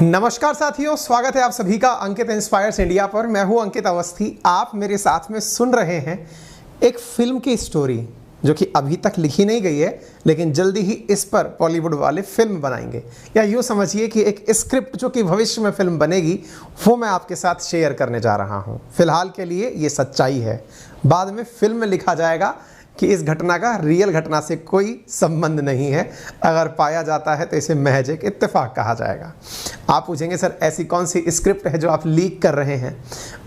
नमस्कार साथियों, स्वागत है आप सभी का अंकित इंस्पायर्स इंडिया पर। मैं हूं अंकित अवस्थी। आप मेरे साथ में सुन रहे हैं एक फिल्म की स्टोरी जो कि अभी तक लिखी नहीं गई है, लेकिन जल्दी ही इस पर बॉलीवुड वाले फिल्म बनाएंगे, या यूँ समझिए कि एक स्क्रिप्ट जो कि भविष्य में फिल्म बनेगी वो मैं आपके साथ शेयर करने जा रहा हूँ। फिलहाल के लिए ये सच्चाई है, बाद में फिल्म में लिखा जाएगा कि इस घटना का रियल घटना से कोई संबंध नहीं है। अगर पाया जाता है तो इसे महज एक इत्तेफाक कहा जाएगा। आप पूछेंगे सर ऐसी कौन सी स्क्रिप्ट है जो आप लीक कर रहे हैं?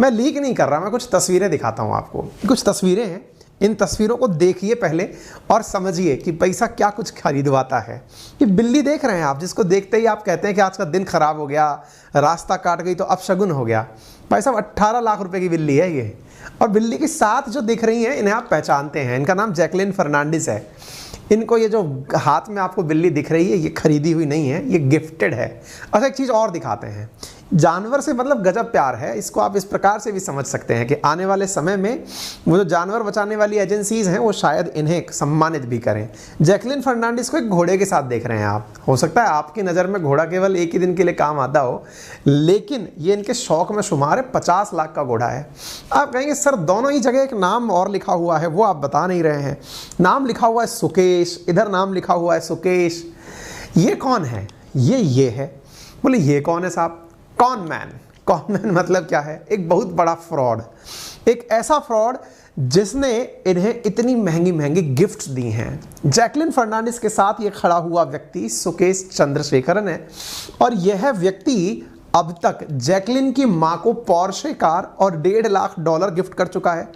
मैं लीक नहीं कर रहा, मैं कुछ तस्वीरें दिखाता हूँ आपको। कुछ तस्वीरें हैं, इन तस्वीरों को देखिए पहले और समझिए कि पैसा क्या कुछ खरीदवाता है। कि बिल्ली देख रहे हैं आप, जिसको देखते ही आप कहते हैं कि आज का दिन खराब हो गया, रास्ता काट गई तो अपशगुन हो गया। भाई साहब 18 लाख रुपए की बिल्ली है ये। और बिल्ली के साथ जो दिख रही हैं इन्हें आप पहचानते हैं, इनका नाम जैकलिन फर्नांडिस है। इनको ये जो हाथ में आपको बिल्ली दिख रही है ये खरीदी हुई नहीं है, ये गिफ्टेड है। अच्छा एक चीज़ और दिखाते हैं, जानवर से मतलब गजब प्यार है। इसको आप इस प्रकार से भी समझ सकते हैं कि आने वाले समय में वो जो जानवर बचाने वाली एजेंसीज हैं वो शायद इन्हें सम्मानित भी करें। जैकलिन फर्नांडिस को एक घोड़े के साथ देख रहे हैं आप। हो सकता है आपकी नज़र में घोड़ा केवल एक ही दिन के लिए काम आता हो, लेकिन ये इनके शौक में शुमार है। 50 लाख का घोड़ा है। आप कहेंगे सर दोनों ही जगह एक नाम और लिखा हुआ है, वो आप बता नहीं रहे हैं। नाम लिखा हुआ है सुकेश, इधर नाम लिखा हुआ है सुकेश। ये कौन है? ये है। बोले ये कौन है साहब? कॉन मैन मतलब क्या है? एक बहुत बड़ा फ्रॉड, एक ऐसा फ्रॉड जिसने इन्हें इतनी महंगी महंगी गिफ्ट्स दी हैं। जैकलिन फर्नांडिस के साथ ये खड़ा हुआ व्यक्ति सुकेश चंद्रशेखरन है, और यह व्यक्ति अब तक जैकलिन की मां को पोर्शे कार और $1.5 लाख गिफ्ट कर चुका है।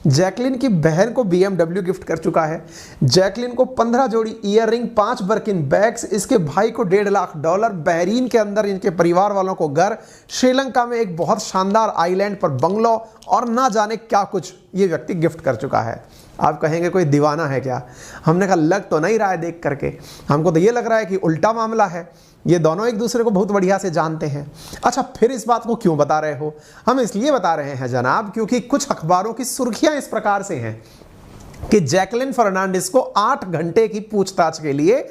जैकलिन की बहन को BMW गिफ्ट कर चुका है। जैकलिन को 15 जोड़ी ईयररिंग, 5 बर्किन बैग्स, इसके भाई को $1.5 लाख, बहरीन के अंदर इनके परिवार वालों को घर, श्रीलंका में एक बहुत शानदार आइलैंड पर बंगलो, और ना जाने क्या कुछ ये व्यक्ति गिफ्ट कर चुका है। आप कहेंगे कोई दीवाना है क्या? हमने कहा लग तो नहीं रहा है देख करके, हमको तो ये लग रहा है कि उल्टा मामला है। ये दोनों एक दूसरे को बहुत बढ़िया से जानते हैं। अच्छा फिर इस बात को क्यों बता रहे हो? हम इसलिए बता रहे हैं जनाब क्योंकि कुछ अखबारों की सुर्खियां इस प्रकार से हैं कि जैकलिन फर्नांडिस को 8 घंटे की पूछताछ के लिए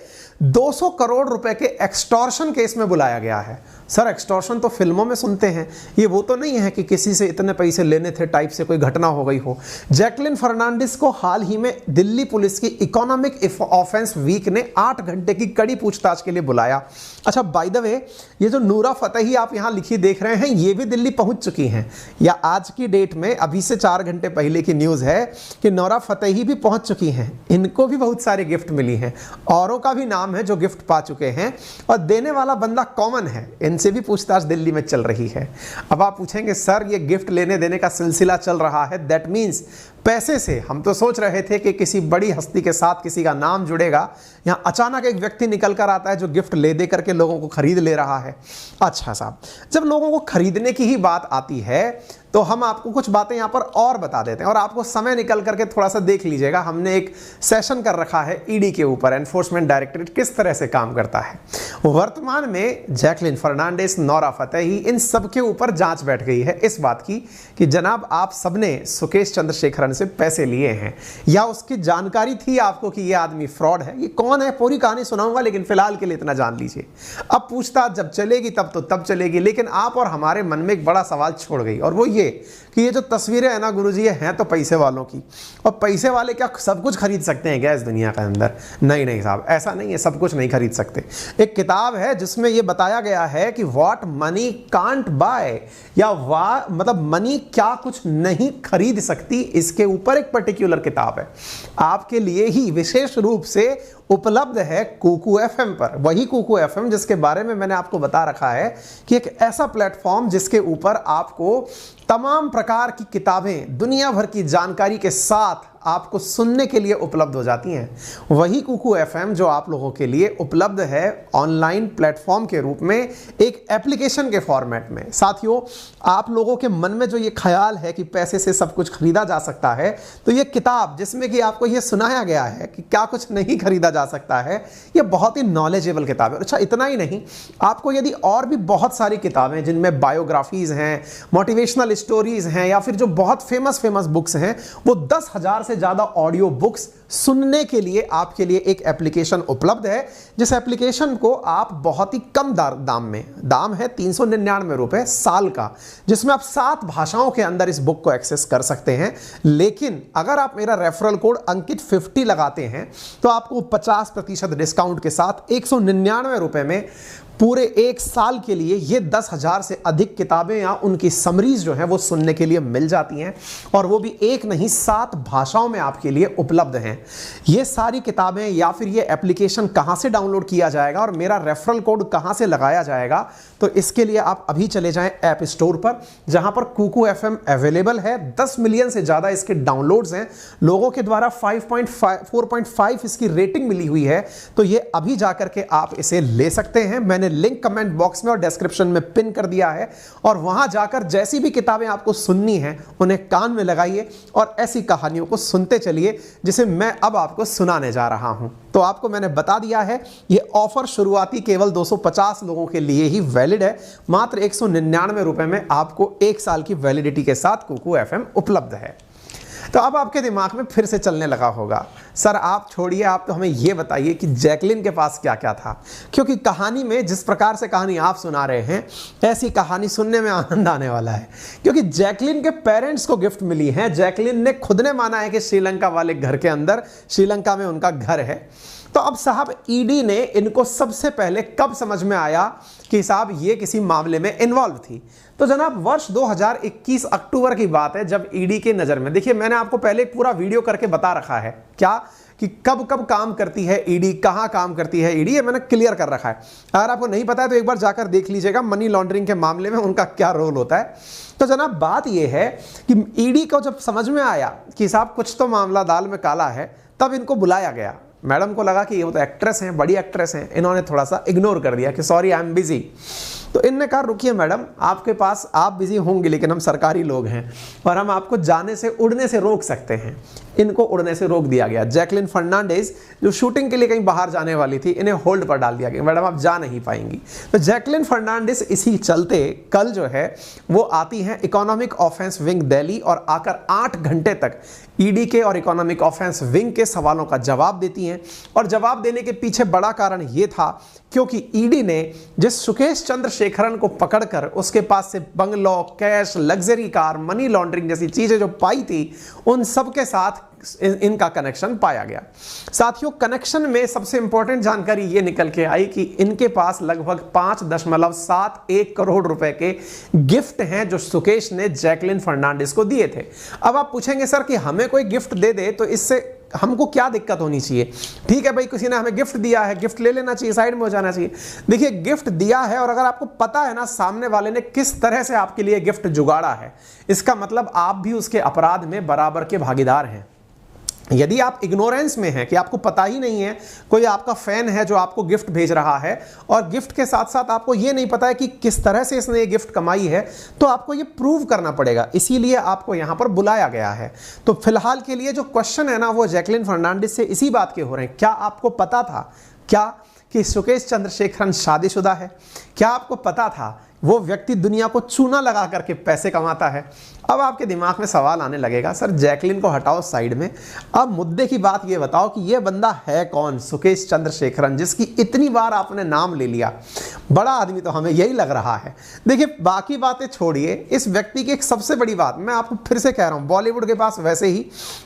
200 करोड़ रुपए के एक्सटॉर्शन केस में बुलाया गया है। सर एक्सटॉर्शन तो फिल्मों में सुनते हैं, ये वो तो नहीं है कि किसी से इतने पैसे लेने थे टाइप से कोई घटना हो गई हो। जैकलिन फर्नांडिस को हाल ही में दिल्ली पुलिस की इकोनॉमिक ऑफेंस वीक ने 8 घंटे की कड़ी पूछताछ के लिए बुलाया। अच्छा बाय द वे, ये जो नूरा फतेही आप यहाँ लिखी देख रहे हैं ये भी दिल्ली पहुंच चुकी हैं, या आज की डेट में अभी से 4 घंटे पहले की न्यूज़ है कि नूरा फतेही भी पहुंच चुकी हैं। इनको भी बहुत सारे गिफ्ट मिली हैं, औरों का भी नाम है जो गिफ्ट पा चुके हैं, और देने वाला बंदा कॉमन है। इनसे भी पूछताछ दिल्ली में चल रही है। अब आप पूछेंगे सर ये गिफ्ट लेने देने का सिलसिला चल रहा है, दैट मीन्स पैसे से। हम तो सोच रहे थे कि किसी बड़ी हस्ती के साथ किसी का नाम जुड़ेगा, यहाँ अचानक एक व्यक्ति निकल कर आता है जो गिफ्ट ले दे करके लोगों को खरीद ले रहा है। अच्छा साहब, जब लोगों को खरीदने की ही बात आती है तो हम आपको कुछ बातें यहाँ पर और बता देते हैं, और आपको समय निकल करके थोड़ा सा देख लीजिएगा। हमने एक सेशन कर रखा है ईडी के ऊपर, एनफोर्समेंट डायरेक्टरेट किस तरह से काम करता है। वर्तमान में जैकलिन फर्नांडिस, नूरा फतेही, इन सब के ऊपर जांच बैठ गई है इस बात की कि जनाब आप सबने सुकेश चंद्रशेखरन से पैसे लिए हैं, या उसकी जानकारी थी आपको कि ये आदमी फ्रॉड है। ये कौन है पूरी कहानी सुनाऊंगा, लेकिन फिलहाल के लिए इतना जान लीजिए। अब पूछताछ जब चलेगी तब चलेगी, लेकिन आप और हमारे मन में एक बड़ा सवाल छोड़ गई, और वो ये कि ये जो तस्वीरें हैं ना गुरुजी, ये हैं तो पैसे वालों की, और पैसे वाले क्या सब कुछ खरीद सकते हैं क्या इस दुनिया के अंदर? नहीं साहब, ऐसा नहीं है, सब कुछ नहीं खरीद सकते। एक किताब है जिसमें ये बताया गया है कि व्हाट मनी कांट बाय, या मतलब मनी क्या कुछ नहीं खरीद सकती, इसके ऊपर एक पर्टिकुलर किताब है आपके लिए ही विशेष रूप से उपलब्ध है कुकू FM पर। वही कुकू FM जिसके बारे में मैंने आपको बता रखा है कि एक ऐसा प्लेटफॉर्म जिसके ऊपर आपको तमाम प्रकार की किताबें दुनिया भर की जानकारी के साथ आपको सुनने के लिए उपलब्ध हो जाती हैं। वही कुकू FM जो आप लोगों के लिए उपलब्ध है ऑनलाइन प्लेटफॉर्म के रूप में, एक एप्लीकेशन के फॉर्मेट में। साथियों आप लोगों के मन में जो ये ख्याल है कि पैसे से सब कुछ खरीदा जा सकता है, तो ये किताब जिसमें कि आपको ये सुनाया गया है कि क्या कुछ नहीं खरीदा जा सकता है, ये बहुत ही नॉलेजेबल किताब है। अच्छा इतना ही नहीं, आपको यदि और भी बहुत सारी किताबें जिनमें बायोग्राफीज हैं, मोटिवेशनल स्टोरीज हैं, या फिर जो बहुत फेमस बुक्स हैं, वो 10,000 से ज़्यादा ऑडियो बुक्स सुनने के लिए आपके लिए एक एप्लीकेशन उपलब्ध है, जिस एप्लीकेशन को आप बहुत ही कम दाम में, दाम है 399 रुपए साल का, जिसमें आप 7 भाषाओं के अंदर इस बुक को एक्सेस कर सकते हैं। लेकिन अगर आप मेरा रेफरल कोड अंकित 50 लगाते हैं तो आपको 50% डिस्काउंट के साथ 199 रुपए में पूरे 1 साल के लिए ये 10,000 से अधिक किताबें या उनकी समरीज जो हैं वो सुनने के लिए मिल जाती हैं, और वो भी एक नहीं 7 भाषाओं में आपके लिए उपलब्ध हैं। ये सारी किताबें या फिर ये एप्लीकेशन कहाँ से डाउनलोड किया जाएगा और मेरा रेफरल कोड कहाँ से लगाया जाएगा, तो इसके लिए आप अभी चले जाएं ऐप स्टोर पर, जहां पर कुकू FM अवेलेबल है। 10 मिलियन से ज़्यादा इसके डाउनलोड्स हैं, लोगों के द्वारा 4.5 इसकी रेटिंग मिली हुई है, तो ये अभी जाकर के आप इसे ले सकते हैं। मैंने लिंक कमेंट बॉक्स में और डिस्क्रिप्शन में पिन कर दिया है, और वहां जाकर जैसी भी किताबें आपको सुननी हैं उन्हें कान में लगाइए और ऐसी कहानियों को सुनते चलिए जिसे मैं अब आपको सुनाने जा रहा हूं। तो आपको मैंने बता दिया है, ये ऑफर शुरुआती केवल 250 लोगों के लिए ही वैलिड है। मात्र 199 रुपए में आपको 1 साल की वैलिडिटी के साथ कुकू FM उपलब्ध है। तो अब आपके दिमाग में फिर से चलने लगा होगा, सर आप छोड़िए, आप तो हमें ये बताइए कि जैकलिन के पास क्या क्या था, क्योंकि कहानी में जिस प्रकार से कहानी आप सुना रहे हैं ऐसी कहानी सुनने में आनंद आने वाला है, क्योंकि जैकलिन के पेरेंट्स को गिफ्ट मिली है। जैकलिन ने खुद ने माना है कि श्रीलंका वाले घर के अंदर, श्रीलंका में उनका घर है। तो अब साहब ईडी ने इनको सबसे पहले कब समझ में आया कि साहब ये किसी मामले में इन्वॉल्व थी, तो जनाब वर्ष 2021 अक्टूबर की बात है, जब ईडी के नज़र में, देखिए मैंने आपको पहले एक पूरा वीडियो करके बता रखा है क्या कि कब कब काम करती है ईडी, कहां काम करती है ईडी, ये मैंने क्लियर कर रखा है। अगर आपको नहीं पता है तो एक बार जाकर देख लीजिएगा मनी लॉन्ड्रिंग के मामले में उनका क्या रोल होता है। तो जनाब बात यह है कि ईडी को जब समझ में आया कि साहब कुछ तो मामला दाल में काला है, तब इनको बुलाया गया। मैडम को लगा कि ये तो एक्ट्रेस हैं, बड़ी एक्ट्रेस हैं, इन्होंने थोड़ा सा इग्नोर कर दिया कि सॉरी आई एम बिजी। तो इनने कहा रुकिए मैडम, आपके पास आप बिजी होंगे लेकिन हम सरकारी लोग हैं और हम आपको जाने से, उड़ने से रोक सकते हैं। इनको उड़ने से रोक दिया गया। जैकलिन फर्नांडिस जो शूटिंग के लिए कहीं बाहर जाने वाली थी, इन्हें होल्ड पर डाल दिया गया, मैडम आप जा नहीं पाएंगी। तो जैकलिन फर्नांडिस इसी चलते कल जो है वो आती हैं इकोनॉमिक ऑफेंस विंग दिल्ली, और आकर 8 घंटे तक ईडी के और इकोनॉमिक ऑफेंस विंग के सवालों का जवाब देती हैं। और जवाब देने के पीछे बड़ा कारण ये था क्योंकि ईडी ने जिस सुकेश चंद्रशेखरन को पकड़कर उसके पास से bungalow, cash, luxury car, money laundering जैसी चीजें जो पाई थी, उन सब के साथ इनका कनेक्शन पाया गया। साथियों, कनेक्शन में सबसे इंपॉर्टेंट जानकारी ये निकल के आई कि इनके पास लगभग 5.71 करोड़ रुपए के गिफ्ट हैं जो सुकेश ने जैकलिन फर्नांडिस को दिए थे। अब आप पूछेंगे सर कि हमें कोई गिफ्ट दे दे तो इससे हमको क्या दिक्कत होनी चाहिए? ठीक है भाई, किसी ने हमें गिफ्ट दिया है, गिफ्ट ले लेना चाहिए, साइड में हो जाना चाहिए। देखिए गिफ्ट दिया है और अगर आपको पता है ना सामने वाले ने किस तरह से आपके लिए गिफ्ट जुगाड़ा है, इसका मतलब आप भी उसके अपराध में बराबर के भागीदार हैं। यदि आप इग्नोरेंस में हैं कि आपको पता ही नहीं है, कोई आपका फैन है जो आपको गिफ्ट भेज रहा है और गिफ्ट के साथ साथ आपको ये नहीं पता है कि किस तरह से इसने ये गिफ्ट कमाई है, तो आपको ये प्रूव करना पड़ेगा। इसीलिए आपको यहां पर बुलाया गया है। तो फिलहाल के लिए जो क्वेश्चन है ना वो जैकलिन फर्नांडिस से इसी बात के हो रहे हैं। क्या आपको पता था क्या कि सुकेश चंद्रशेखरन शादीशुदा है? क्या आपको पता था वो व्यक्ति दुनिया को चूना लगा करके पैसे कमाता है? अब आपके दिमाग में सवाल आने लगेगा, सर जैकलिन को हटाओ साइड में, अब मुद्दे की बात ये बताओ कि ये बंदा है कौन, सुकेश चंद्रशेखरन, जिसकी इतनी बार आपने नाम ले लिया। बड़ा आदमी तो हमें यही लग रहा है। देखिए बाकी बातें छोड़िए, इस व्यक्ति की एक सबसे बड़ी बात मैं आपको फिर से कह रहा हूं, बॉलीवुड के पास वैसे ही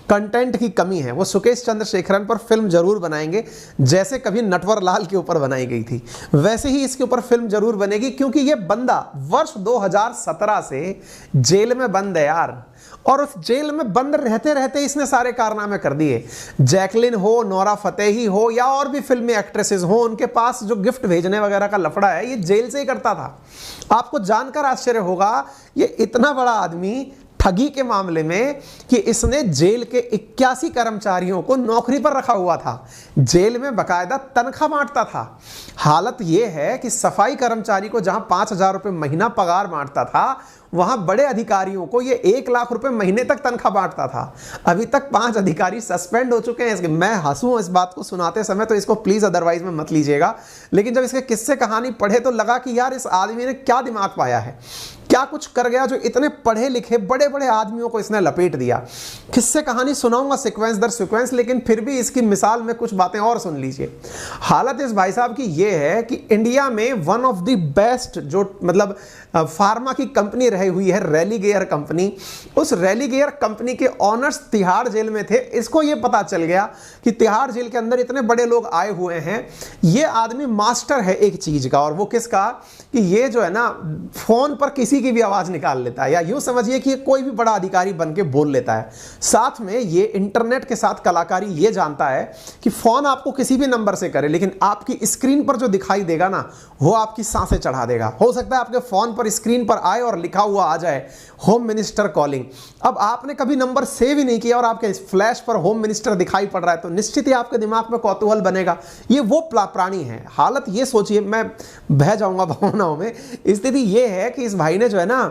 कंटेंट की कमी है। वो सुकेश चंद्रशेखरन पर फिल्म जरूर बनाएंगे, जैसे कभी नटवर लाल के ऊपर बनाई गई थी वैसे ही इसके ऊपर फिल्म जरूर बनेगी, क्योंकि ये बंदा वर्ष 2017 से जेल में बंद है यार, और उस जेल में बंद रहते रहते इसने सारे कारनामे कर दिए। जैकलिन हो, नोरा फतेही हो या और भी फिल्मी एक्ट्रेसेस हो, उनके पास जो गिफ्ट भेजने वगैरह का लफड़ा है ये जेल से ही करता था। आपको जानकर आश्चर्य होगा ये इतना बड़ा आदमी ठगी के मामले में कि इसने जेल के 81 कर्मचारियों को नौकरी पर रखा हुआ था, जेल में बकायदा तनख्वाह बांटता था। हालत यह है कि सफाई कर्मचारी को जहां 5,000 रुपए महीना पगार बांटता था, वहां बड़े अधिकारियों को ये 1 लाख रुपए महीने तक तनख्वाह बांटता था। अभी तक 5 अधिकारी सस्पेंड हो चुके हैं। मैं हंसूं इस बात को सुनाते समय तो इसको प्लीज अदरवाइज में मत लीजिएगा, लेकिन जब इसके किस्से कहानी पढ़े तो लगा कि यार इस आदमी ने क्या दिमाग पाया है, क्या कुछ कर गया जो इतने पढ़े लिखे बड़े बड़े आदमियों को इसने लपेट दिया। किससे कहानी सुनाऊंगा सीक्वेंस दर सीक्वेंस, लेकिन फिर भी इसकी मिसाल में कुछ बातें और सुन लीजिए। हालत इस भाई साहब की ये है कि इंडिया में वन ऑफ द बेस्ट जो मतलब फार्मा की कंपनी रही हुई है रेलिगेयर कंपनी, उस रेलिगेयर कंपनी के ऑनर्स तिहाड़ जेल में थे। इसको ये पता चल गया कि तिहाड़ जेल के अंदर इतने बड़े लोग आए हुए हैं। ये आदमी मास्टर है एक चीज का, और वो किसका, कि ये जो है ना फोन पर किसी की भी आवाज निकाल लेता है, या यूं समझिए कि कोई भी बड़ा अधिकारी बन के बोल लेता है। साथ में ये इंटरनेट के साथ कलाकारी ये जानता है कि फोन आपको किसी भी नंबर से करे, लेकिन आपकी स्क्रीन पर जो दिखाई देगा ना वो आपकी सांसें चढ़ा देगा। हो सकता है आपके फोन पर स्क्रीन पर आए और लिखा हुआ आ जाए होम मिनिस्टर कॉलिंग। अब आपने कभी नंबर सेव ही नहीं किया और आपके फ्लैश पर होम मिनिस्टर दिखाई पड़ रहा है, तो निश्चित ही आपके दिमाग में कौतूहल बनेगा। ये वो प्राणी है। हालत ये सोचिए, मैं बह जाऊंगा भावनाओं में। स्थिति ये है कि इस भाई ने जो है ना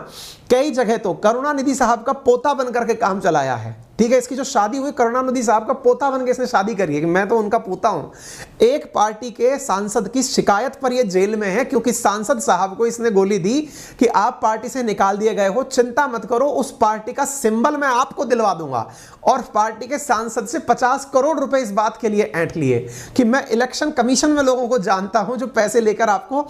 कई जगह तो करुणानिधि साहब का पोता बनकर के काम चलाया है। ठीक है, इसकी जो शादी हुई करुणानिधि साहब का पोता बनकर इसने शादी करी है कि मैं तो उनका पोता हूं। एक पार्टी के सांसद की शिकायत पर यह जेल में है क्योंकि सांसद साहब को इसने गोली दी कि आप पार्टी से निकाल दिए गए हो, चिंता मत करो, उस पार्टी का सिंबल मैं आपको दिलवा दूंगा। और पार्टी के सांसद से 50 करोड़ रुपए इस बात के लिए ऐंठ लिए कि मैं इलेक्शन कमीशन में लोगों को जानता हूं जो पैसे लेकर आपको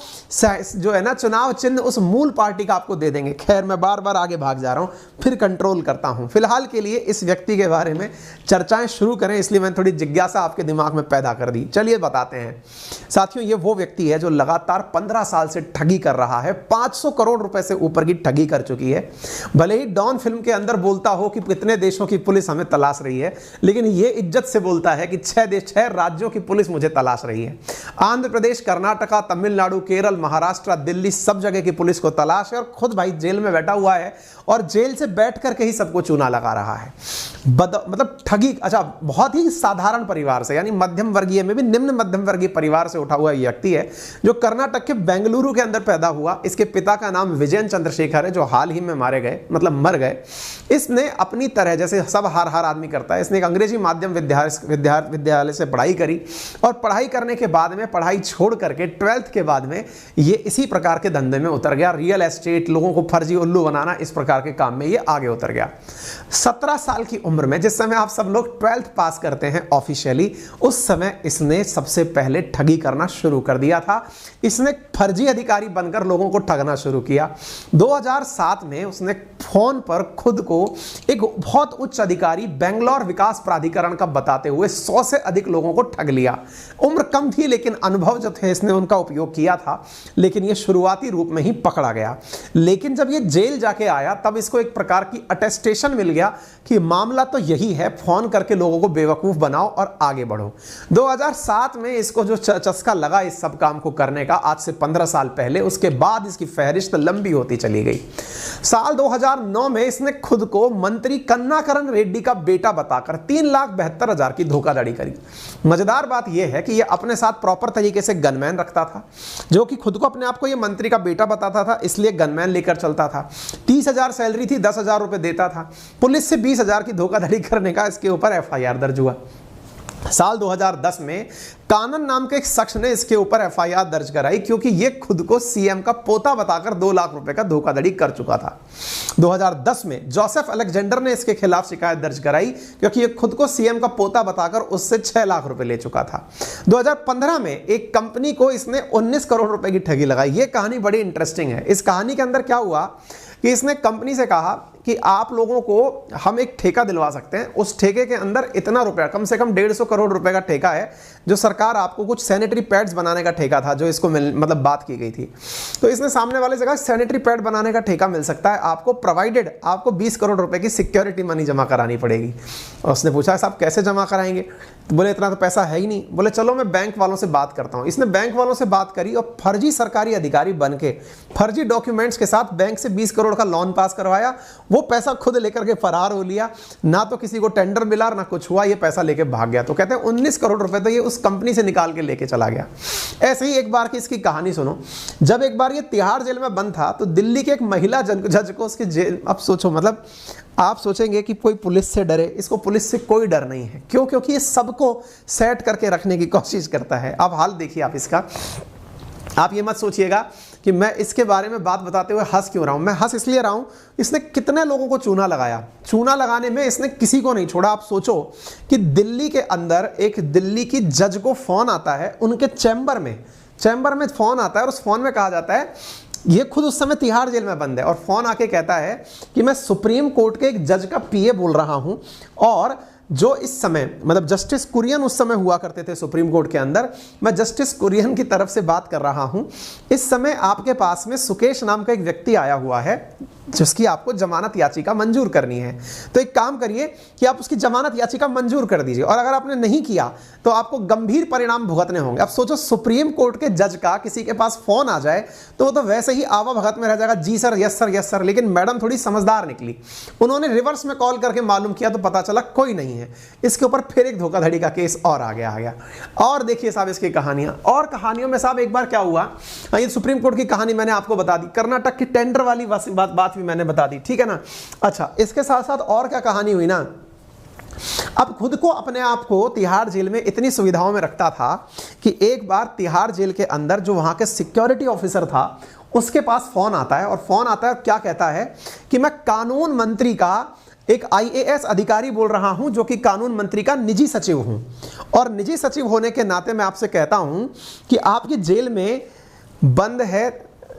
जो है ना चुनाव चिन्ह उस मूल पार्टी का आपको दे देंगे। खैर, मैं बार बार आगे भाग जा रहा हूं, फिर कंट्रोल करता हूं। फिलहाल के लिए इस व्यक्ति के बारे में चर्चाएं शुरू करें, इसलिए मैंने थोड़ी जिज्ञासा आपके दिमाग में पैदा कर दी। चलिए बताते हैं साथियों, ये वो व्यक्ति है जो लगातार 15 साल से ठगी कर रहा है। 500 करोड़ रुपए से ऊपर की ठगी कर चुकी है। भले ही डॉन फिल्म के अंदर बोलता हो कि कितने देशों की पुलिस हमें तलाश रही है, लेकिन ये इज्जत से बोलता है कि 6 राज्यों की पुलिस मुझे तलाश रही है। आंध्र प्रदेश, कर्नाटका, तमिलनाडु, केरल, महाराष्ट्र, दिल्ली, सब जगह की पुलिस को तलाश है। और खुद भाई जेल में बैठा हुआ है और जेल से बैठ करके ही सबको चूना लगा रहा है। मतलब ठगी, अच्छा, बहुत ही साधारण परिवार से, यानी मध्यम वर्गीय में भी निम्न मध्यम वर्गीय परिवार से उठा हुआ व्यक्ति है जो कर्नाटक के बेंगलुरु के अंदर पैदा हुआ। इसके पिता का नाम विजयन चंद्रशेखर है जो हाल ही में मारे गए, मतलब मर गए। इसने अपनी तरह जैसे सब हर आदमी करता है, इसने एक अंग्रेजी माध्यम विद्यालय से पढ़ाई करी और पढ़ाई करने के बाद में पढ़ाई छोड़ करके 12th के बाद में ये इसी प्रकार के धंधे में उतर गया। रियल एस्टेट, लोगों को फर्जी उल्लू बनाना, इस प्रकार के काम में ये आगे उतर गया। 17 साल की उम्र में, जिस समय आप सब लोग 12th पास करते हैं ऑफिशियली, उस समय इसने सबसे पहले ठगी करना शुरू कर दिया था। इसने फर्जी अधिकारी बनकर लोगों को ठगना शुरू किया। 2007 में उसने फोन पर खुद को एक बहुत उच्च अधिकारी बेंगलोर विकास प्राधिकरण का बताते हुए 100 से अधिक लोगों को ठग लिया। उम्र कम थी लेकिन अनुभव जो थे इसने उनका उपयोग किया था, लेकिन यह शुरुआती रूप में ही पकड़ा गया। लेकिन जब यह जेल जाके आया तब इसको एक प्रकार की अटेस्टेशन मिल गया कि मामला तो यही है, फोन करके लोगों को बेवकूफ बनाओ और आगे बढ़ो। 2007 में इसको जो चस्का लगा इस सब काम को करने का, आज से 15 साल पहले, उसके बाद इसकी फहरिस्त लंबी होती चली गई। साल 2009 में इसने खुद को मंत्री कन्नाकरण रेड्डी का बेटा बताकर 3,72,000 की धोखाधड़ी करी। मजेदार बात यह है कि यह अपने साथ प्रॉपर तरीके से गनमैन रखता था, जो कि खुद को अपने आप को यह मंत्री का बेटा बताता था, इसलिए गनमैन लेकर चलता था। 30,000 सैलरी थी, 10,000 रुपए देता था। पुलिस से 20,000 की धोखाधड़ी करने का इसके ऊपर FIR दर्ज हुआ। साल 2010 में कानन नाम के एक शख्स ने इसके ऊपर FIR दर्ज कराई क्योंकि यह खुद को CM का पोता बताकर 2 लाख रुपए का धोखाधड़ी कर चुका था। 2010 में जोसेफ अलेक्जेंडर ने इसके खिलाफ शिकायत दर्ज कराई क्योंकि यह खुद को CM का पोता बताकर उससे 6 लाख रुपए ले चुका था। 2015 में एक कंपनी को इसने 19 करोड़ रुपए की ठगी लगाई। यह कहानी बड़ी इंटरेस्टिंग है। इस कहानी के अंदर क्या हुआ कि इसने कंपनी से कहा कि आप लोगों को हम एक ठेका दिलवा सकते हैं, उस ठेके के अंदर इतना रुपया, कम से कम 150 करोड़ रुपए का ठेका है, जो सरकार आपको कुछ सैनिटरी पैड्स बनाने का ठेका था, जो इसको मतलब बात की गई थी। तो इसने सामने वाले से कहा सैनिटरी पैड बनाने का ठेका मिल सकता है आपको, प्रोवाइडेड आपको 20 करोड़ रुपए की सिक्योरिटी मनी जमा करानी पड़ेगी। और उसने पूछा साहब कैसे जमा कराएंगे? तो बोले इतना तो पैसा है ही नहीं। बोले चलो मैं बैंक वालों से बात करता हूँ। इसने बैंक वालों से बात करी और फर्जी सरकारी अधिकारी बन के फर्जी डॉक्यूमेंट्स के साथ बैंक से 20 करोड़ का लोन पास करवाया। वो पैसा खुद लेकर के फरार हो लिया, ना तो किसी को टेंडर मिला ना कुछ हुआ, ये पैसा लेके भाग गया। तो कहते हैं 19 करोड़ रुपए तो ये उस कंपनी से निकाल के लेके चला गया। ऐसे ही एक बार की इसकी कहानी सुनो। जब एक बार ये तिहाड़ जेल में बंद था तो दिल्ली के एक महिला जज को उसके जेल, अब सोचो, मतलब आप सोचेंगे कि कोई पुलिस से डरे, इसको पुलिस से कोई डर नहीं है। क्यों? क्योंकि ये सबको सेट करके रखने की कोशिश करता है। अब हाल देखिए आप इसका। आप ये मत सोचिएगा कि मैं इसके बारे में बात बताते हुए हंस क्यों रहा हूं। मैं हंस इसलिए रहा हूं, इसने कितने लोगों को चूना लगाया। चूना लगाने में इसने किसी को नहीं छोड़ा। आप सोचो कि दिल्ली के अंदर एक दिल्ली की जज को फोन आता है, उनके चैम्बर में फोन आता है और उस फोन में कहा जाता है, ये खुद उस समय तिहाड़ जेल में बंद है, और फोन आके कहता है कि मैं सुप्रीम कोर्ट के एक जज का पीए बोल रहा हूं, और जो इस समय मतलब जस्टिस कुरियन उस समय हुआ करते थे सुप्रीम कोर्ट के अंदर, मैं जस्टिस कुरियन की तरफ से बात कर रहा हूं। इस समय आपके पास में सुकेश नाम का एक व्यक्ति आया हुआ है जिसकी आपको जमानत याचिका मंजूर करनी है। तो एक काम करिए कि आप उसकी जमानत याचिका मंजूर कर दीजिए, और अगर आपने नहीं किया तो आपको गंभीर परिणाम भुगतने होंगे। अब सोचो सुप्रीम कोर्ट के जज का किसी के पास फोन आ जाए तो वो तो वैसे ही आवा भगत में रह जाएगा, जी sir, yes sir, yes sir. लेकिन मैडम थोड़ी समझदार निकली, उन्होंने रिवर्स में कॉल करके मालूम किया तो पता चला कोई नहीं है। इसके ऊपर फिर एक धोखाधड़ी का केस और आ गया। और देखिए साहब इसकी कहानियां, और कहानियों में साहब एक बार क्या हुआ, ये सुप्रीम कोर्ट की कहानी मैंने आपको बता दी, कर्नाटक की टेंडर वाली बात भी मैंने बता दी, ठीक है ना। अच्छा, इसके साथ साथ और क्या कहानी हुई ना, अब खुद को अपने आप को तिहाड़ जेल में इतनी सुविधाओं में रखता था कि एक बार तिहाड़ जेल के अंदर जो वहां के सिक्योरिटी ऑफिसर था उसके पास फोन आता है, और फोन आता है क्या कहता है कि मैं कानून मंत्री का एक आईएएस अधिकारी बोल रहा हूं जो कि कानून मंत्री का निजी सचिव हूं, और निजी सचिव होने के नाते मैं आपसे कहता हूं कि आपकी जेल में बंद है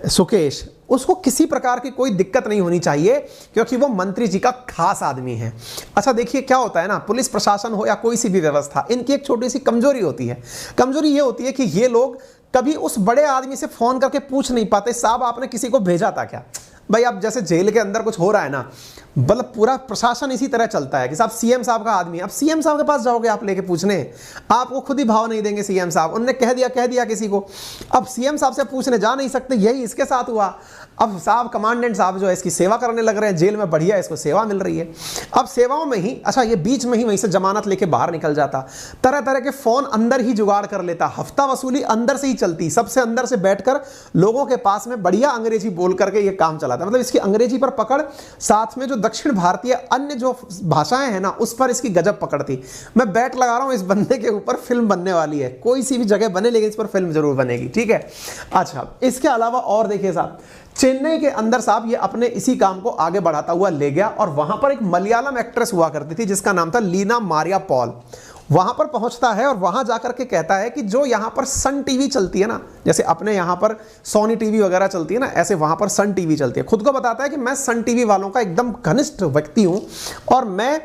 सुकेश, उसको किसी प्रकार की कोई दिक्कत नहीं होनी चाहिए क्योंकि वो मंत्री जी का खास आदमी है। अच्छा देखिए क्या होता है ना, पुलिस प्रशासन हो या कोई सी भी व्यवस्था, इनकी एक छोटी सी कमजोरी होती है। कमजोरी ये होती है कि ये लोग कभी उस बड़े आदमी से फोन करके पूछ नहीं पाते, साहब आपने किसी को भेजा था क्या। भाई अब जैसे जेल के अंदर कुछ हो रहा है ना, मतलब पूरा प्रशासन इसी तरह चलता है कि साहब सीएम साहब का आदमी, अब सीएम साहब के पास जाओगे आप लेके पूछने, आपको खुद ही भाव नहीं देंगे सीएम साहब, उन्होंने कह दिया किसी को, अब सीएम साहब से पूछने जा नहीं सकते। यही इसके साथ हुआ। अब साहब कमांडेंट साहब जो है इसकी सेवा करने लग रहे हैं जेल में, बढ़िया इसको सेवा मिल रही है। अब सेवाओं में ही अच्छा ये बीच में ही वहीं से जमानत लेके बाहर निकल जाता, तरह तरह के फोन अंदर ही जुगाड़ कर लेता, हफ्ता वसूली अंदर से ही चलती, सबसे अंदर से बैठकर लोगों के पास में बढ़िया अंग्रेजी बोल करके ये काम चलाता। मतलब इसकी अंग्रेजी पर पकड़, साथ में जो दक्षिण भारतीय अन्य जो भाषाएं हैं ना उस पर इसकी गजब पकड़ थी। मैं बैट लगा रहा हूं इस बंदे के ऊपर फिल्म बनने वाली है, कोई सी भी जगह बने लेकिन इस पर फिल्म जरूर बनेगी, ठीक है। अच्छा इसके अलावा और देखिए साहब, चेन्नई के अंदर साहब ये अपने इसी काम को आगे बढ़ाता हुआ ले गया, और वहां पर एक मलयालम एक्ट्रेस हुआ करती थी जिसका नाम था लीना मारिया पॉल। वहां पर पहुंचता है और वहां जाकर के कहता है कि जो यहां पर सन टीवी चलती है ना, जैसे अपने यहां पर सोनी टीवी वगैरह चलती है ना, ऐसे वहां पर सन टीवी चलती है। खुद को बताता है कि मैं सन टीवी वालों का एकदम घनिष्ठ व्यक्ति हूं और मैं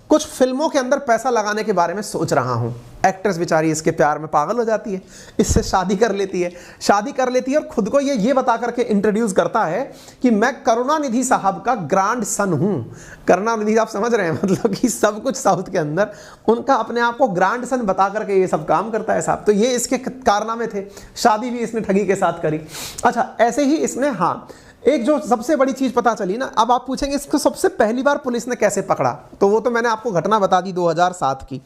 कुछ फिल्मों के अंदर पैसा लगाने के बारे में सोच रहा हूं। एक्ट्रेस बेचारी इसके प्यार में पागल हो जाती है, इससे शादी कर लेती है और खुद को ये बता करके इंट्रोड्यूस करता है कि मैं करुणानिधि साहब का ग्रैंड सन हूं। करुणानिधि आप समझ रहे हैं, मतलब कि सब कुछ साउथ के अंदर उनका अपने आप को ग्रैंड सन बता करके ये सब काम करता है साहब। तो ये इसके कारनामे थे, शादी भी इसने ठगी के साथ करी। अच्छा ऐसे ही इसने, हाँ एक जो सबसे बड़ी चीज पता चली ना, अब आप पूछेंगे इसको सबसे पहली बार पुलिस ने कैसे पकड़ा, तो वो तो मैंने आपको घटना बता दी 2007 की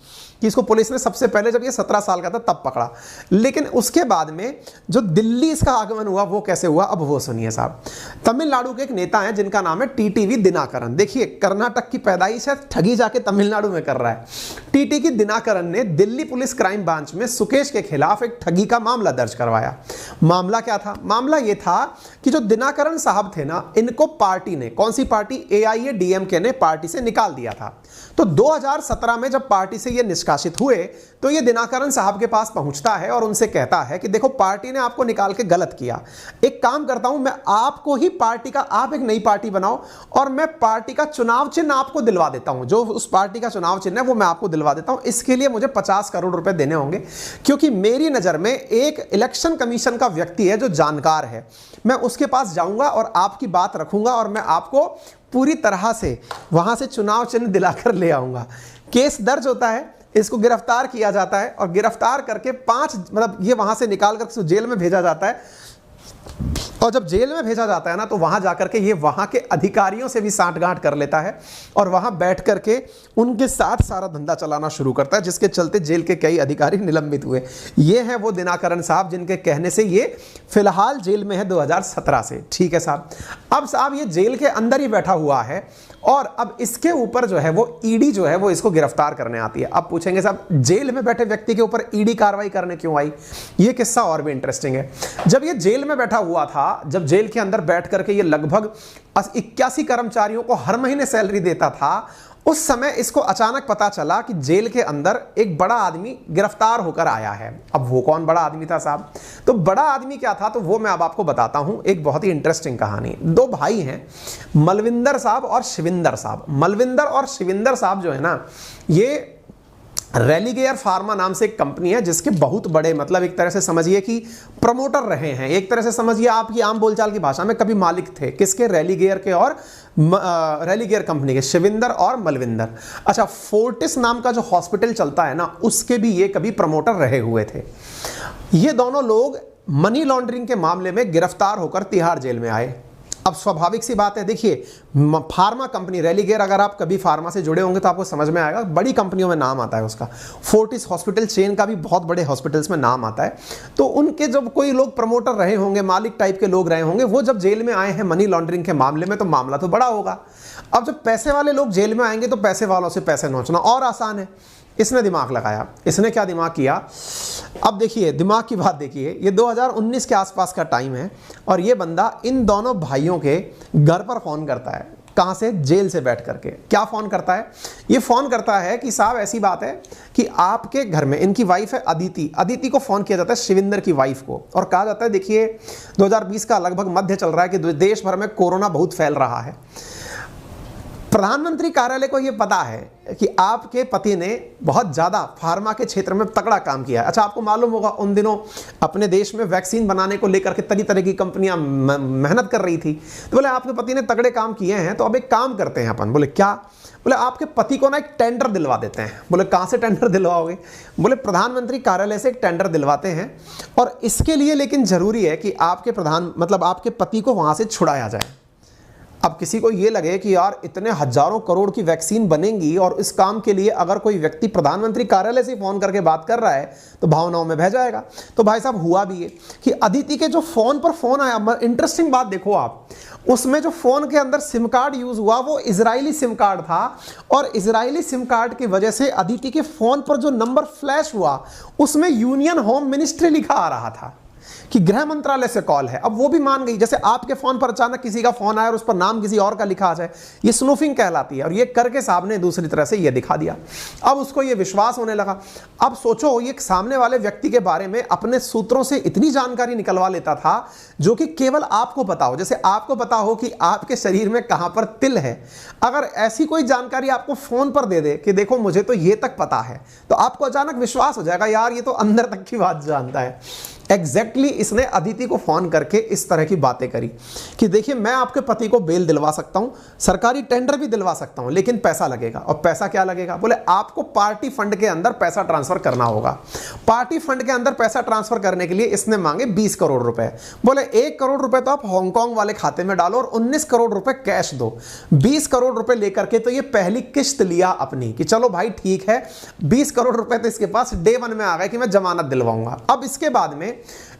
कि इसको पुलिस ने सबसे पहले जब ये 17 साल का था तब पकड़ा। लेकिन उसके बाद में जो दिल्ली इसका आगमन हुआ वो कैसे हुआ, अब वो सुनिए साहब। तमिलनाडु के एक नेता हैं जिनका नाम है टीटीवी दिनाकरन। देखिए कर्नाटक की पैदाइश है, ठगी जाके तमिलनाडु में कर रहा है। टीटी दिनाकरन ने दिल्ली पुलिस क्राइम ब्रांच में सुकेश के खिलाफ एक ठगी का मामला दर्ज करवाया। मामला क्या था, मामला ये था कि जो दिनाकरन साहब थे ना, इनको पार्टी ने, कौन सी पार्टी, AIADMK ने पार्टी से निकाल दिया था। तो 2017 में जब पार्टी से ये निष्कासित हुए तो ये दिनाकरन साहब के पास पहुंचता है और उनसे कहता है कि देखो पार्टी ने आपको निकाल के गलत किया, एक काम करता हूं मैं आपको ही पार्टी का, आप एक नई पार्टी बनाओ और मैं पार्टी का चुनाव चिन्ह आपको दिलवा देता हूं, जो उस पार्टी का चुनाव चिन्ह है वो मैं आपको दिलवा देता हूं। इसके लिए मुझे 50 करोड़ रुपए देने होंगे, क्योंकि मेरी नजर में एक इलेक्शन कमीशन का व्यक्ति है जो जानकार है, मैं उसके पास जाऊंगा और आपकी बात रखूंगा और मैं आपको पूरी तरह से वहां से चुनाव चिन्ह दिलाकर ले आऊंगा। केस दर्ज होता है, इसको गिरफ्तार किया जाता है और गिरफ्तार करके 5 मतलब ये वहां से निकाल कर जेल में भेजा जाता है। और जब जेल में भेजा जाता है ना तो वहां जाकर के ये वहां के अधिकारियों से भी सांठगांठ कर लेता है और वहां बैठ करके उनके साथ सारा धंधा चलाना शुरू करता है, जिसके चलते जेल के कई अधिकारी निलंबित हुए। ये हैं वो दिनाकरन साहब जिनके कहने से ये फिलहाल जेल में है 2017 से, ठीक है साहब। अब साहब ये जेल के अंदर ही बैठा हुआ है और अब इसके ऊपर जो है वो ईडी जो है वो इसको गिरफ्तार करने आती है। अब पूछेंगे साहब जेल में बैठे व्यक्ति के ऊपर ईडी कार्रवाई करने क्यों आई, ये किस्सा और भी इंटरेस्टिंग है। जब ये जेल में बैठा हुआ था जब जेल के अंदर बैठ करके ये लगभग 81 कर्मचारियों को हर महीने सैलरी देता था, उस समय इसको अचानक पता चला कि जेल के अंदर एक बड़ा आदमी गिरफ्तार होकर आया है। अब वो कौन बड़ा आदमी था साहब? तो बड़ा आदमी क्या था, तो वो मैं अब आपको बताता हूं। एक बहुत ही इंटरेस्टिंग कहानी। दो भाई हैं, मलविंदर साहब और शिविंदर साहब। मलविंदर और शिविंदर साहब जो है ना, ये रेलिगेयर फार्मा नाम से एक कंपनी है जिसके बहुत बड़े, मतलब एक तरह से समझिए कि प्रमोटर रहे हैं। एक तरह से समझिए आपकी आम बोलचाल की भाषा में कभी मालिक थे। किसके? रेलिगेयर के और रेलिगेयर कंपनी के, शिविंदर और मलविंदर। अच्छा, फोर्टिस नाम का जो हॉस्पिटल चलता है ना, उसके भी ये कभी प्रमोटर रहे हुए थे। ये दोनों लोग मनी लॉन्ड्रिंग के मामले में गिरफ्तार होकर तिहाड़ जेल में आए। अब स्वाभाविक सी बात है, देखिए फार्मा कंपनी रेलिगेयर, अगर आप कभी फार्मा से जुड़े होंगे तो आपको समझ में आएगा, बड़ी कंपनियों में नाम आता है उसका। फोर्टिस हॉस्पिटल चेन का भी बहुत बड़े हॉस्पिटल्स में नाम आता है। तो उनके जब कोई लोग प्रमोटर रहे होंगे, मालिक टाइप के लोग रहे होंगे, वो जब जेल में आए हैं मनी लॉन्ड्रिंग के मामले में, तो मामला तो बड़ा होगा। अब जब पैसे वाले लोग जेल में आएंगे तो पैसे वालों से पैसे नोचना और आसान है। इसने दिमाग लगाया। इसने क्या दिमाग किया? अब देखिए दिमाग की बात देखिए, ये 2019 के आसपास का टाइम है और ये बंदा इन दोनों भाइयों के घर पर फोन करता है। कहां से? जेल से बैठ करके। क्या फोन करता है? ये फोन करता है कि साहब ऐसी बात है कि आपके घर में, इनकी वाइफ है अदिति, अदिति को फोन किया जाता है, शिविंदर की वाइफ को, और कहा जाता है देखिए 2020 का लगभग मध्य चल रहा है कि देश भर में कोरोना बहुत फैल रहा है। प्रधानमंत्री कार्यालय को यह पता है कि आपके पति ने बहुत ज़्यादा फार्मा के क्षेत्र में तगड़ा काम किया है। अच्छा, आपको मालूम होगा उन दिनों अपने देश में वैक्सीन बनाने को लेकर के तरह तरह की कंपनियां मेहनत कर रही थी। तो बोले आपके पति ने तगड़े काम किए हैं, तो अब एक काम करते हैं अपन। बोले क्या? बोले आपके पति को ना एक टेंडर दिलवा देते हैं। बोले कहाँ से टेंडर दिलवाओगे? बोले प्रधानमंत्री कार्यालय से एक टेंडर दिलवाते हैं, और इसके लिए लेकिन जरूरी है कि आपके आपके पति को वहाँ से छुड़ाया जाए। अब किसी को ये लगे कि यार इतने हजारों करोड़ की वैक्सीन बनेंगी और इस काम के लिए अगर कोई व्यक्ति प्रधानमंत्री कार्यालय से फोन करके बात कर रहा है तो भावनाओं में बह जाएगा। तो भाई साहब हुआ भी है कि अदिति के जो फोन पर फोन आया, इंटरेस्टिंग बात देखो आप, उसमें जो फोन के अंदर सिम कार्ड यूज हुआ वो इजरायली सिम कार्ड था, और इजरायली सिम कार्ड की वजह से अदिति के फोन पर जो नंबर फ्लैश हुआ उसमें यूनियन होम मिनिस्ट्री लिखा आ रहा था कि गृह मंत्रालय से कॉल है। अब वो भी मान गई, जैसे आपके फोन पर अचानक किसी का फोन आया और उस पर नाम किसी और का लिखा आ जाए, ये स्नूफिंग कहलाती है। और ये करके साहब ने दूसरी तरह से ये दिखा दिया। अब उसको ये विश्वास होने लगा। अब सोचो, ये सामने वाले व्यक्ति के बारे में अपने सूत्रों से इतनी जानकारी निकलवा लेता था जो कि केवल आपको पता हो। जैसे आपको पता हो कि आपके शरीर में कहां पर तिल है, अगर ऐसी कोई जानकारी आपको फोन पर दे दे कि देखो मुझे तो ये तक पता है, तो आपको अचानक विश्वास हो जाएगा, यार ये तो अंदर तक की बात जानता है। एग्जैक्टली इसने अदिति को फोन करके इस तरह की बातें करी कि देखिए मैं आपके पति को बेल दिलवा सकता हूं, सरकारी टेंडर भी दिलवा सकता हूं, लेकिन पैसा लगेगा। और पैसा क्या लगेगा? बोले आपको पार्टी फंड के अंदर पैसा ट्रांसफर करना होगा। पार्टी फंड के अंदर पैसा ट्रांसफर करने के लिए इसने मांगे 20 करोड़ रुपए। बोले 1 करोड़ रुपए तो आप हांगकांग वाले खाते में डालो और 19 करोड़ रुपए कैश दो। 20 करोड़ रुपए लेकर के तो ये पहली किश्त लिया अपनी कि चलो भाई ठीक है, 20 करोड़ रुपए तो इसके पास डे 1 में आ गए कि मैं जमानत दिलवाऊंगा। अब इसके बाद में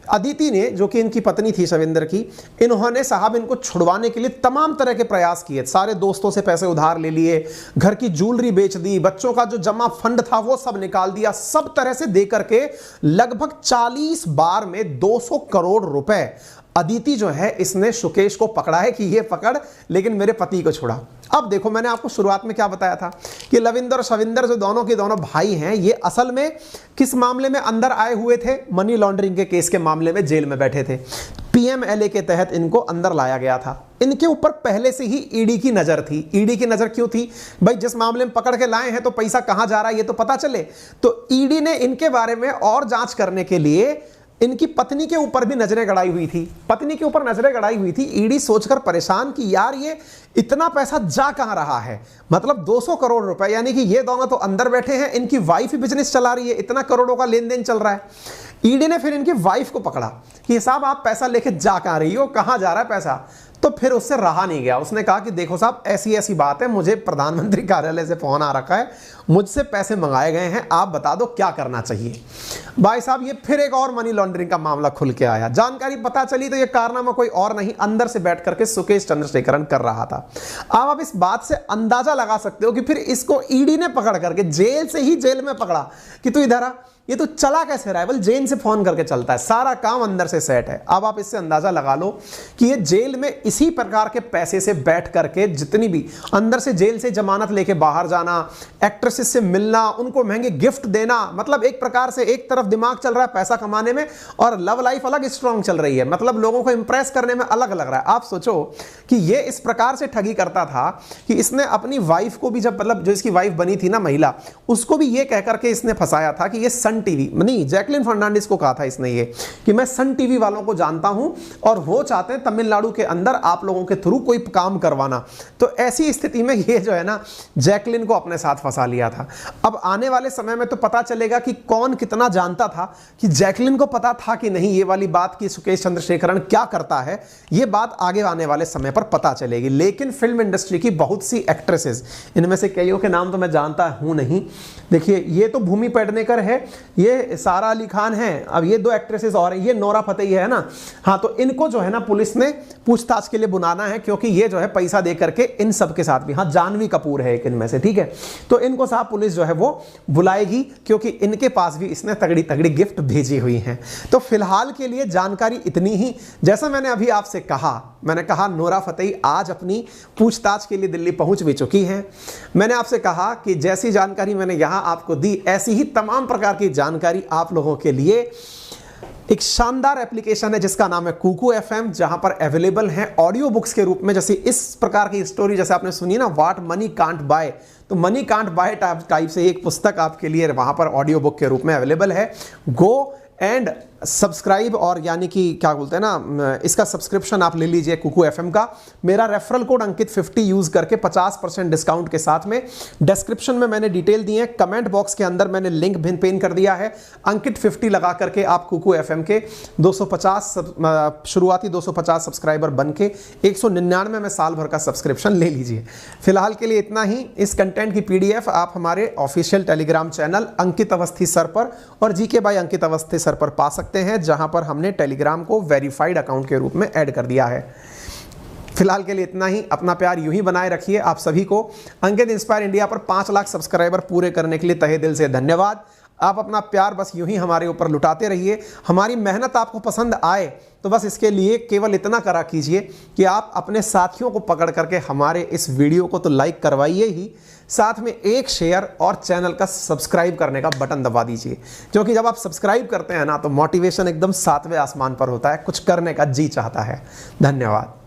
अदिति ने, जो कि इनकी पत्नी थी शिविंदर की, इन्होंने साहब इनको छुड़वाने के लिए तमाम तरह के प्रयास किए। सारे दोस्तों से पैसे उधार ले लिए, घर की ज्वेलरी बेच दी, बच्चों का जो जमा फंड था वो सब निकाल दिया, सब तरह से दे करके लगभग 40 बार में 200 करोड़ रुपए अदिति जो है इसने सुकेश को पकड़ा है कि ये पकड़, लेकिन मेरे पति को छोड़ा। अब देखो मैंने आपको शुरुआत में क्या बताया था कि लविंदर और शविंदर जो दोनों के दोनों भाई हैं, ये असल में किस मामले में अंदर आए हुए थे? मनी लॉन्ड्रिंग के केस के मामले में जेल में बैठे थे। पीएमएलए के तहत इनको अंदर लाया गया था। इनके ऊपर पहले से ही ईडी की नजर थी। ईडी की नजर क्यों थी भाई? जिस मामले में पकड़ के लाए हैं तो पैसा कहां जा रहा है ये तो पता चले। तो ईडी ने इनके बारे में और जांच करने के लिए इनकी पत्नी के ऊपर भी नजरें गड़ाई हुई थी। पत्नी के ऊपर नजरें गड़ाई हुई थी। ईडी सोचकर परेशान कि यार ये इतना पैसा जा कहां रहा है, मतलब 200 करोड़ रुपए, यानी कि ये दोनों तो अंदर बैठे हैं, इनकी वाइफ बिजनेस चला रही है, इतना करोड़ों का लेन देन चल रहा है। ईडी ने फिर इनकी वाइफ को पकड़ा कि साहब आप पैसा लेके जा कहां रही हो, कहां जा रहा है पैसा? तो फिर उससे रहा नहीं गया। उसने कहा कि देखो साहब ऐसी ऐसी बात है, मुझे प्रधानमंत्री कार्यालय से फोन आ रखा है, मुझसे पैसे मंगाए गए हैं, आप बता दो क्या करना चाहिए। भाई साहब ये फिर एक और मनी लॉन्ड्रिंग का मामला खुल के आया। जानकारी पता चली तो ये कारनामा कोई और नहीं, अंदर से बैठ करके सुकेश चंद्रशेखरन कर रहा था। आप इस बात से अंदाजा लगा सकते हो कि फिर इसको ईडी ने पकड़ करके जेल से ही जेल में पकड़ा कि तू इधर आ, ये तो चला कैसे रहा है? बोल जेल से फोन करके चलता है, सारा काम अंदर से सेट है। अब आप इससे अंदाजा लगा लो कि ये जेल में इसी प्रकार के पैसे से बैठ करके जितनी भी अंदर से जेल से जमानत लेके बाहर जाना, एक्ट्रेसेस से मिलना, उनको महंगे गिफ्ट देना, मतलब एक प्रकार से एक तरफ दिमाग चल रहा है पैसा कमाने में और लव लाइफ अलग स्ट्रांग चल रही है, मतलब लोगों को इंप्रेस करने में अलग लग रहा है। आप सोचो कि ये इस प्रकार से ठगी करता था कि इसने अपनी वाइफ को भी, जब मतलब जो इसकी वाइफ बनी थी ना महिला, उसको भी ये कह करके इसने फंसाया था कि ये सन टीवी, नहीं जैकलिन फर्नांडिस को कहा था इसने ये कि मैं सन टीवी वालों को जानता हूं और वो चाहते हैं तमिलनाडु के अंदर आप लोगों के थ्रू कोई काम करवाना। तो ऐसी स्थिति में ये जो है ना जैकलिन को अपने साथ फंसा लिया था। अब आने वाले समय में तो पता चलेगा कि कौन कितना जानता था, कि जैकलिन को पता था कि नहीं ये वाली बात कि सुकेश चंद्रशेखरन क्या करता है, ये बात आगे आने वाले समय पर पता चलेगी। लेकिन फिल्म इंडस्ट्री की बहुत सी एक्ट्रेसेस, इनमें से कईयों के नाम तो मैं जानता हूं नहीं, देखिए ये तो भूमि पेडनेकर है, ये सारा अली खान है, अब ये दो एक्ट्रेसेस और हैं, ये नोरा फतेही है ना, हाँ, तो इनको जो है ना पुलिस ने पूछताछ के लिए बुलाना है, क्योंकि ये जो है पैसा दे करके इन सब के साथ भी, हाँ जानवी कपूर है एक इनमें से, ठीक है, तो इनको साहब पुलिस जो है वो बुलाएगी, क्योंकि इनके पास भी इसने तगड़ी तगड़ी गिफ्ट भेजी हुई हैं। तो फिलहाल के लिए जानकारी इतनी ही। जैसा मैंने अभी आपसे कहा, मैंने कहा नोरा फतेही आज अपनी पूछताछ के लिए दिल्ली पहुंच भी चुकी हैं। मैंने आपसे कहा कि जैसी जानकारी मैंने यहां आपको दी, ऐसी ही तमाम प्रकार की जानकारी आप लोगों के लिए एक शानदार एप्लीकेशन है जिसका नाम है कुकू एफएम, जहां पर अवेलेबल है ऑडियो बुक्स के रूप में। जैसे इस प्रकार की स्टोरी जैसे आपने सुनी ना, व्हाट मनी कांट बाय, तो मनी कांट बाय टाइप से एक पुस्तक आपके लिए वहां पर ऑडियो बुक के रूप में अवेलेबल है। गो एंड सब्सक्राइब, और यानी कि क्या बोलते हैं ना, इसका सब्सक्रिप्शन आप ले लीजिए कुकू एफएम का। मेरा रेफरल कोड अंकित 50 यूज करके 50% डिस्काउंट के साथ में। डिस्क्रिप्शन में मैंने डिटेल दी है, कमेंट बॉक्स के अंदर मैंने लिंक भी पिन कर दिया है। अंकित 50 लगा करके आप कुकू एफएम के 250 शुरुआती 250 सब्सक्राइबर बन के 199 में साल भर का सब्सक्रिप्शन ले लीजिए। फिलहाल के लिए इतना ही। इस कंटेंट की PDF आप हमारे ऑफिशियल टेलीग्राम चैनल अंकित अवस्थी सर पर और GK by Ankit Awasthi sir पर पा सकते हैं, जहां पर हमने टेलीग्राम को वेरीफाइड अकाउंट के रूप में ऐड कर दिया है। फिलहाल के लिए इतना ही। अपना प्यार यूं ही बनाए रखिए। आप सभी को अंकित इंस्पायर इंडिया पर 5 लाख सब्सक्राइबर पूरे करने के लिए तहे दिल से धन्यवाद। आप अपना प्यार बस यूं ही हमारे ऊपर लुटाते रहिए। हमारी मेहनत आपको पसंद आए तो बस इसके लिए केवल इतना करा कीजिए कि आप अपने साथियों को पकड़ करके हमारे इस वीडियो को तो लाइक करवाइए ही, साथ में एक शेयर और चैनल का सब्सक्राइब करने का बटन दबा दीजिए, क्योंकि जब आप सब्सक्राइब करते हैं ना तो मोटिवेशन एकदम 7वें आसमान पर होता है, कुछ करने का जी चाहता है। धन्यवाद।